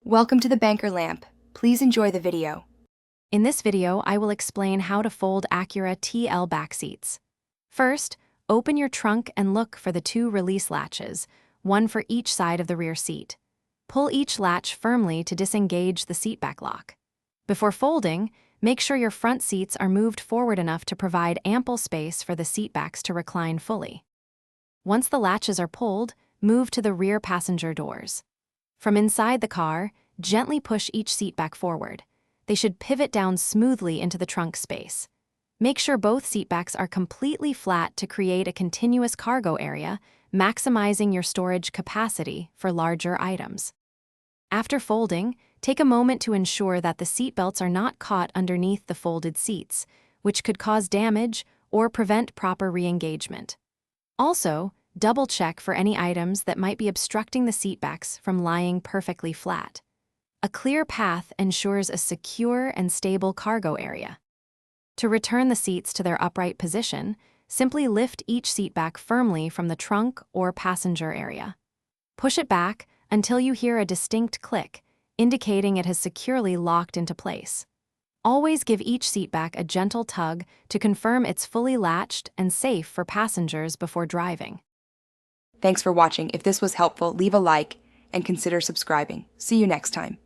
Welcome to the Banker Lamp. Please enjoy the video. In this video, I will explain how to fold Acura TL back seats. First, open your trunk and look for the two release latches, one for each side of the rear seat. Pull each latch firmly to disengage the seatback lock. Before folding, make sure your front seats are moved forward enough to provide ample space for the seatbacks to recline fully. Once the latches are pulled, move to the rear passenger doors. From inside the car, gently push each seat back forward. They should pivot down smoothly into the trunk space. Make sure both seatbacks are completely flat to create a continuous cargo area, maximizing your storage capacity for larger items. After folding, take a moment to ensure that the seat belts are not caught underneath the folded seats, which could cause damage or prevent proper re-engagement. Also, double-check for any items that might be obstructing the seatbacks from lying perfectly flat. A clear path ensures a secure and stable cargo area. To return the seats to their upright position, simply lift each seatback firmly from the trunk or passenger area. Push it back until you hear a distinct click, indicating it has securely locked into place. Always give each seatback a gentle tug to confirm it's fully latched and safe for passengers before driving. Thanks for watching. If this was helpful, leave a like and consider subscribing. See you next time.